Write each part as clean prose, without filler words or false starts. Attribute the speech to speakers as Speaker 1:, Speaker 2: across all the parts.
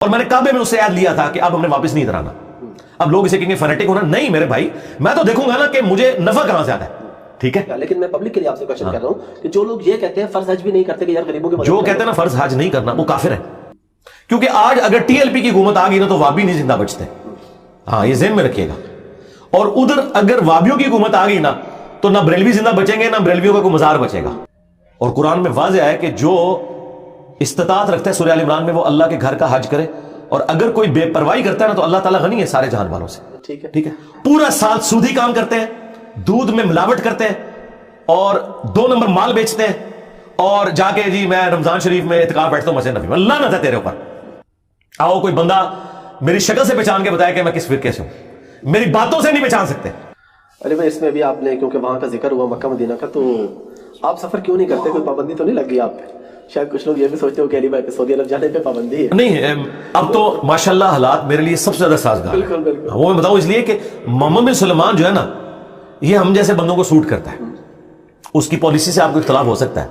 Speaker 1: اور میں نے کعبے میں اسے عہد لیا تھا کہ اب ہم نے واپس نہیں اترانا. اب لوگ اسے کہیں گے فنیٹک ہونا. نہیں میرے بھائی, میں تو دیکھوں گا نا کہ مجھے نفع کہاں سے آتا ہے. ٹھیک ہے,
Speaker 2: لیکن میں پبلک کے لیے آپ سے کوشچن کر رہا ہوں کہ جو لوگ یہ کہتے ہیں فرض حج بھی نہیں کرتے کہ یار غریبوں کے
Speaker 1: جو کہتے ہیں نا فرض حج نہیں کرنا, وہ کافر ہے. کیونکہ آج اگر ٹی ایل پی کی حکومت آ گئی نا تو وابی نہیں زندہ بچتے. ہاں یہ ذہن میں رکھیے گا. اور ادھر اگر وابیوں کی حکومت آ گئی نا تو نہ بریلوی زندہ بچیں گے, نہ بریلویوں کا کوئی مزار بچے گا. اور قرآن میں واضح ہے کہ جو استطاعت رکھتا ہے سورہ آل عمران میں وہ اللہ کے گھر کا حج کرے, اور اگر کوئی بے پرواہی کرتا ہے نا تو اللہ تعالیٰ غنی ہے سارے جہان والوں سے. ٹھیک ہے, پورا سال سودی کام کرتے ہیں, دودھ میں ملاوٹ کرتے ہیں, اور 2 نمبر مال بیچتے ہیں, اور جا کے جی میں رمضان شریف میں اعتکاف بیٹھتا ہوں مسجد نبی میں. اللہ نہ تھا تیرے اوپر. آؤ کوئی بندہ میری شکل سے پہچان کے بتایا کہ میں کس فرقے سے ہوں. میری باتوں سے نہیں پہچان سکتے.
Speaker 2: ارے بھائی اس میں بھی آپ نے کیونکہ وہاں کا ذکر ہوا مکہ مدینہ کا, تو آپ سفر کیوں نہیں کرتے؟ کوئی پابندی تو نہیں لگ گئی آپ پہ؟ شاید کچھ لوگ یہ بھی سوچتے ہو کہ علی بھائی پہ سعودی عرب جانے پہ پابندی ہے.
Speaker 1: نہیں, اب تو ماشاءاللہ حالات میرے لیے سب سے زیادہ سازگار.
Speaker 2: بالکل بالکل.
Speaker 1: وہ میں بتاؤں اس لیے کہ محمد بن سلمان جو ہے نا, یہ ہم جیسے بندوں کو سوٹ کرتا ہے. اس کی پالیسی سے آپ کو اختلاف ہو سکتا ہے,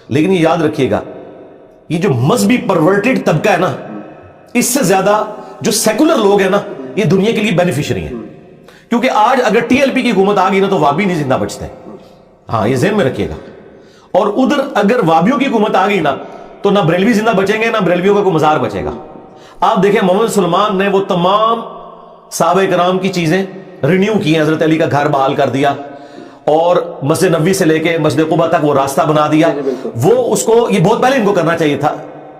Speaker 1: لیکن یہ یاد رکھیے گا یہ جو مذہبی پرورٹڈ طبقہ ہے نا, اس سے زیادہ جو سیکولر لوگ ہیں نا یہ دنیا کے لیے بینیفیشری ہیں. کیونکہ آج اگر ٹی ایل پی کی حکومت آ گئی نا تو وابی نہیں زندہ بچتے. ہاں یہ ذہن میں رکھیے گا. اور ادھر اگر وابیوں کی حکومت آ گئی نا تو نہ بریلوی زندہ بچیں گے, نہ بریلویوں کا کوئی مزار بچے گا. آپ دیکھیں محمد سلمان نے وہ تمام صحابہ کرام کی چیزیں رینیو کی ہیں. حضرت علی کا گھر بحال کر دیا, اور مسجد نبوی سے لے کے مسجد قباء تک وہ راستہ بنا دیا. وہ اس کو یہ بہت پہلے ان کو کرنا چاہیے تھا.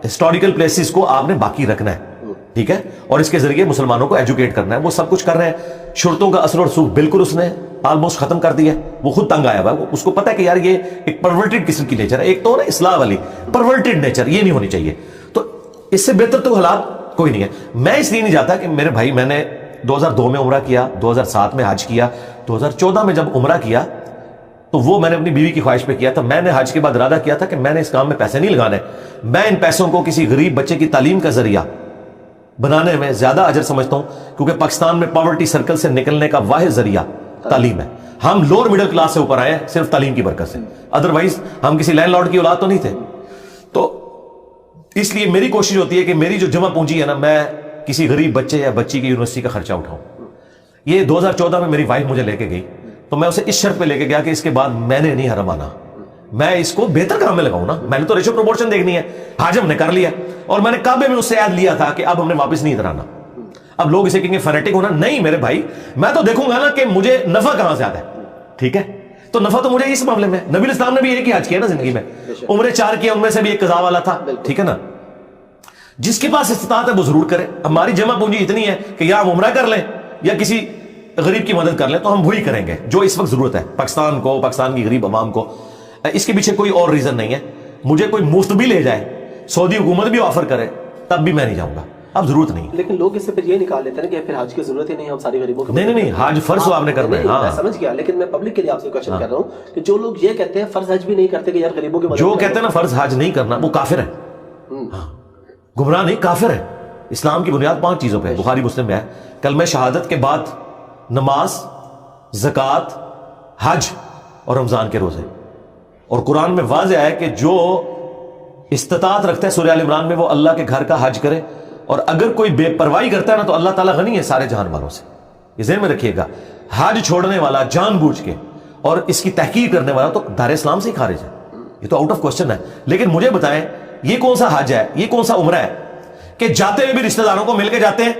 Speaker 1: ہسٹوریکل پلیسز کو آپ نے باقی رکھنا ہے. ٹھیک ہے, اور اس کے ذریعے مسلمانوں کو ایجوکیٹ کرنا ہے. وہ سب کچھ کر رہے ہیں. شرطوں کا اثر اور رسوخ بالکل اس نے آلموسٹ ختم کر دیا ہے. وہ خود تنگ آیا ہوا ہے. اس کو پتا ہے کہ یار یہ ایک پرورٹڈ قسم کی نیچر ہے. ایک تو نا اصلاح والی پرورٹڈ نیچر, یہ نہیں ہونی چاہیے. تو اس سے بہتر تو حالات کوئی نہیں ہے. میں اس لیے نہیں جاتا کہ میرے بھائی میں نے 2002 میں عمرہ کیا, 2007 میں حج کیا, 2014 میں جب عمرہ کیا تو وہ میں نے اپنی بیوی کی خواہش پہ کیا تھا. میں نے حج کے بعد ارادہ کیا تھا کہ میں نے اس کام میں پیسے نہیں لگانے. میں ان پیسوں کو کسی غریب بچے کی تعلیم کا ذریعہ بنانے میں زیادہ اجر سمجھتا ہوں, کیونکہ پاکستان میں پاورٹی سرکل سے نکلنے کا واحد ذریعہ تعلیم ہے. ہم لوور مڈل کلاس سے اوپر آئے ہیں صرف تعلیم کی برکت سے. ادروائز ہم کسی لینڈ لارڈ کی اولاد تو نہیں تھے. تو اس لیے میری کوشش ہوتی ہے کہ میری جو جمع پونجی ہے نا, میں کسی غریب بچے یا بچی کی یونیورسٹی کا خرچہ اٹھاؤں. یہ 2014 میں میری وائف مجھے لے کے گئی تو میں اسے اس شرط پہ لے کے گیا کہ اس کے بعد میں نے نہیں حرم آنا, میں اس کو بہتر کام میں لگاؤں نا. میں نے تو ریشو پروپورشن دیکھنی ہے. حج ہم نے کر لیا, اور میں نے کعبے میں اس سے عہد لیا تھا کہ اب ہم نے واپس نہیں اترانا. اب لوگ اسے کہیں گے فنیٹک ہونا. نہیں میرے بھائی, میں تو دیکھوں گا نا کہ مجھے نفع کہاں سے آتا ہے. ٹھیک ہے, تو نفع تو مجھے اس معاملے میں. نبی اسلام نے بھی ایک ہی حج کیا نا زندگی میں, عمرے 4 کیا, ان میں سے بھی ایک قضا والا تھا. ٹھیک ہے نا, جس کے پاس استطاعت ہے وہ ضرور کرے. ہماری جمع پونجی اتنی ہے کہ یا ہم عمرہ کر لیں یا کسی غریب کی مدد کر لیں, تو ہم وہی کریں گے جو اس وقت ضرورت ہے پاکستان کو, پاکستان کی غریب عوام کو. اس کے پیچھے کوئی اور ریزن نہیں ہے. مجھے کوئی مفت بھی لے جائے, سعودی حکومت بھی آفر کرے, تب بھی میں نہیں جاؤں گا. اب ضرورت نہیں.
Speaker 2: لیکن لوگ اس سے پھر یہ نکال لیتے ہیں کہ پھر حج کی ضرورت ہی نہیں, ہم ساری غریبوں کو.
Speaker 1: نہیں, حج فرض ہو آپ نے کرنا ہے.
Speaker 2: میں سمجھ گیا, لیکن میں پبلک کے لیے آپ سے کوشچن کر رہا ہوں کہ جو لوگ یہ کہتے ہیں فرض حج بھی نہیں کرتے کہ یار غریبوں کی مدد.
Speaker 1: جو کہتے ہیں نا فرض حج نہیں کرنا, وہ کافر ہے. گمراہ نہیں, کافر ہے. اسلام کی بنیاد 5 چیزوں پہ ہے. بخاری مسلم میں ہے, کلمہ شہادت کے بعد نماز, زکوٰۃ, حج اور رمضان کے روزے. اور قرآن میں واضح ہے کہ جو استطاعت رکھتا ہے سورہ آل عمران میں وہ اللہ کے گھر کا حج کرے, اور اگر کوئی بے پرواہی کرتا ہے نا تو اللہ تعالیٰ غنی ہے سارے جہان والوں سے. یہ ذہن میں رکھیے گا. حج چھوڑنے والا جان بوجھ کے اور اس کی تحقیر کرنے والا تو دار اسلام سے ہی خارج ہے. یہ تو آؤٹ آف کوسچن ہے. لیکن مجھے بتائیں یہ کون سا حج ہے, یہ کون سا عمرہ ہے کہ جاتے ہوئے بھی رشتہ داروں کو مل کے جاتے ہیں,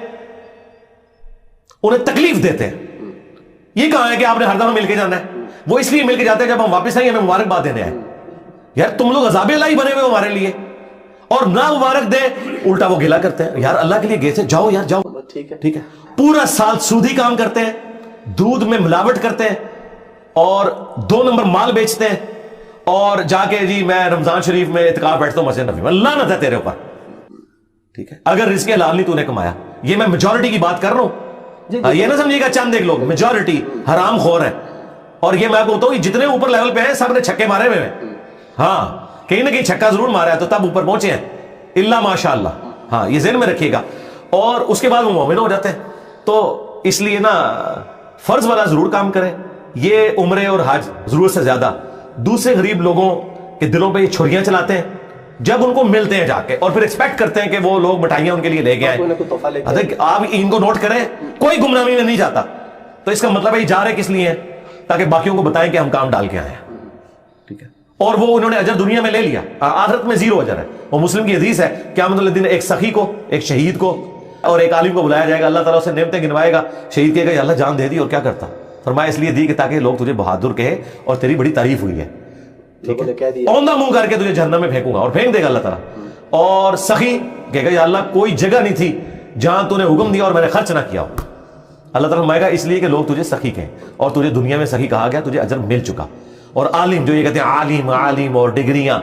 Speaker 1: انہیں تکلیف دیتے ہیں. یہ کہاں ہے کہ آپ نے ہر دفعہ مل کے جانا ہے؟ وہ اس لیے مل کے جاتے ہیں جب ہم واپس آئیں ہمیں مبارکباد دینے آئے. یار تم لوگ عذاب الہی بنے ہوئے ہمارے لیے, اور نہ مبارک دے الٹا وہ گلا کرتے ہیں. یار اللہ کے لیے گئے تھے, جاؤ یار جاؤ. ٹھیک ہے, پورا سال سودی کام کرتے ہیں, دودھ میں ملاوٹ کرتے ہیں, اور 2 نمبر مال بیچتے ہیں, اور جا کے جی میں رمضان شریف میں اعتکاف بیٹھتا ہوں مسجد نبی میں. اللہ نہ تھا تیرے اوپر. ٹھیک ہے, اگر رزق حلال نہیں تو نے کمایا. یہ میں میجورٹی کی بات کر رہا ہوں. یہ نہ سمجھیے گا چند ایک لوگ, میجورٹی حرام خور ہیں. اور یہ میں بولتا ہوں جتنے اوپر لیول پہ ہیں سب نے چھکے مارے ہوئے ہیں. ہاں کہیں نہ کہیں چھکا ضرور مارا ہے تو تب اوپر پہنچے ہیں, اللہ ماشاء اللہ. ہاں یہ ذہن میں رکھیے گا. اور اس کے بعد وہ مومن ہو جاتے ہیں. تو اس لیے نا فرض والا ضرور کام کریں. یہ عمرے اور حج ضرورت سے زیادہ دوسرے غریب لوگوں کے دلوں پہ یہ چھریاں چلاتے ہیں جب ان کو ملتے ہیں جا کے اور پھر ایکسپیکٹ کرتے ہیں کہ وہ لوگ مٹھائیاں ان کے لیے لے کے
Speaker 2: کوئی نہ کوئی تحفہ لے کے
Speaker 1: آئیں. آپ ان کو نوٹ کریں, کوئی گمنامی میں نہیں جاتا, تو اس کا مطلب ہے یہ جا رہے کس لیے ہیں, تاکہ باقیوں کو بتائیں کہ ہم کام ڈال کے آئے ہیں. ٹھیک ہے, اور وہ انہوں نے اجر دنیا میں لے لیا, آخرت میں زیرو اجر ہے. وہ مسلم کی حدیث ہے, قیامت الدین ایک سخی کو, ایک شہید کو اور ایک عالم کو بلایا جائے گا, اللہ تعالیٰ اسے نعمتیں گنوائے گا. شہید کہے گا یا اللہ جان دے دی, اور کیا کرتا, فرمایا اس لیے دی کہ تاکہ لوگ تجھے بہادر کہے اور تیری بڑی تعریف ہوئی ہے. ٹھیک ہے, اوندھا منہ کر کے تجھے جہنم میں پھینکوں گا, اور پھینک دے گا اللہ تعالیٰ. اور سخی کہے گا یا اللہ کوئی جگہ نہیں تھی جہاں تو نے حکم دیا اور میں نے خرچ نہ کیا ہو. اللہ تعالیٰ فرمائے گا اس لیے کہ لوگ تجھے سخی کہیں, اور تجھے دنیا میں سخی کہا گیا, تجھے اجر مل چکا. اور عالم, جو یہ کہتے ہیں عالم عالم اور ڈگریاں,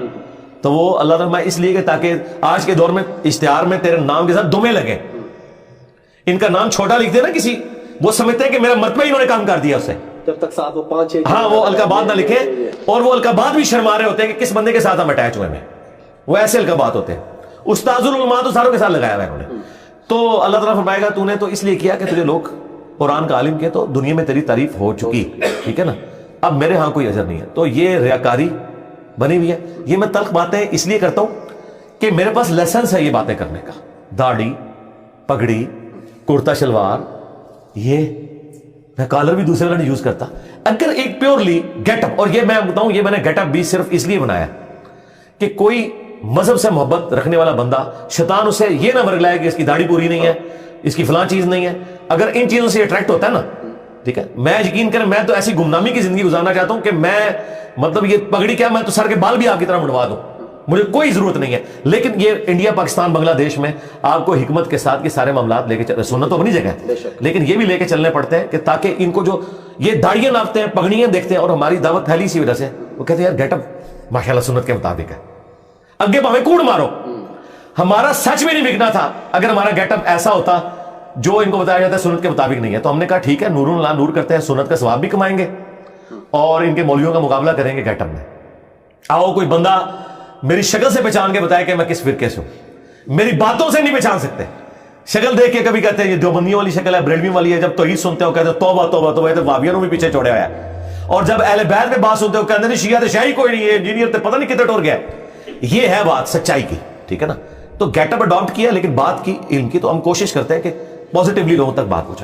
Speaker 1: تو وہ اللہ تعالیٰ اس لیے کہ تاکہ آج کے دور میں اشتہار میں تیرے نام کے ساتھ دمیں لگیں. ان کا نام چھوٹا لکھ دے نا کسی, وہ سمجھتے ہیں کہ میرا مرتبہ انہوں نے کام کر دیا اسے,
Speaker 2: جب تک ساتھ وہ 5-6
Speaker 1: ہاں وہ القابات نہ لکھے. اور وہ القابات بھی شرما رہے ہوتے ہیں کہ کس بندے کے ساتھ ہم اٹیچ ہوئے ہیں, وہ ایسے القابات ہوتے ہیں. استاذ العلماء تو ساروں کے ساتھ لگایا ہوا ہے انہوں نے. تو اللہ تعالیٰ فرمائے گا تو نے تو اس لیے کیا کہ تجھے لوگ قرآن کا عالم کیا, تو دنیا میں تیری تعریف ہو چکی. ٹھیک ہے نا, اب میرے ہاں کوئی اجر نہیں ہے. تو یہ ریاکاری بنی ہوئی ہے. یہ میں تلخ باتیں اس لیے کرتا ہوں کہ میرے پاس لائسنس ہے یہ باتیں کرنے کا. داڑھی, پگڑی, کرتا شلوار, یہ میں کالر بھی دوسرے والا نہیں یوز کرتا. اگر ایک پیورلی گیٹ اپ, اور یہ میں بتاؤں یہ میں نے گیٹ اپ بھی صرف اس لیے بنایا کہ کوئی مذہب سے محبت رکھنے والا بندہ, شیطان اسے یہ نہ مرگلائے کہ اس کی داڑھی پوری نہیں ہے, اس کی فلاں چیز نہیں ہے. اگر ان چیزوں سے اٹریکٹ ہوتا ہے نا, ٹھیک ہے, میں یقین کریں میں تو ایسی گمنامی کی زندگی گزارنا چاہتا ہوں کہ میں مطلب یہ پگڑی کیا, میں تو سر کے بال بھی آپ کی طرح منڈوا دوں, مجھے کوئی ضرورت نہیں ہے. لیکن یہ انڈیا, پاکستان, بنگلہ دیش میں آپ کو حکمت کے ساتھ یہ سارے معاملات لے کے سننا تو اپنی جگہ ہے, لیکن یہ بھی لے کے چلنے پڑتے ہیں کہ تاکہ ان کو جو یہ داڑیاں ناپتے ہیں, پگڑیاں دیکھتے ہیں, اور ہماری دعوت پھیلی اسی وجہ سے, وہ کہتے ہیں یار گیٹ اپ ماشاءاللہ سنت کے مطابق ہے. اگے بھاوے کوڑ مارو, ہمارا سچ میں نہیں بکنا تھا اگر ہمارا گیٹ اپ ایسا ہوتا جو ان کو بتایا جاتا ہے سنت کے مطابق نہیں ہے. تو ہم نے کہا ٹھیک ہے, نور اللہ نور کرتے ہیں, سنت کا ثواب بھی کمائیں گے اور ان کے مولویوں کا مقابلہ کریں گے گیٹ اپ میں. آؤ کوئی بندہ میری شکل سے پہچان کے بتائے کہ میں کس فرقے سے ہوں, میری باتوں سے نہیں پہچان سکتے. شکل دیکھ کے کبھی کہتے ہیں یہ دیوبندیوں والی شکل ہے, بریلوی والی ہے, جب توحید سنتے ہو کہتے ہیں توبہ توبہ توبہ, تو وابیوں بھی پیچھے چھوڑے ہوا ہے. اور جب اہل بیت میں بات سنتے ہو کہتے ہیں شیعہ تو شیعی کوئی نہیں ہے, انجینئر تو پتہ نہیں کتنے ٹور گیا. یہ ہے بات سچائی کی, ٹھیک ہے نا. تو گیٹ اپ اڈاپٹ کیا, لیکن بات کی علم کی, تو ہم کوشش کرتے ہیں کہ پازیٹیولی لوگوں تک بات پہنچائیں.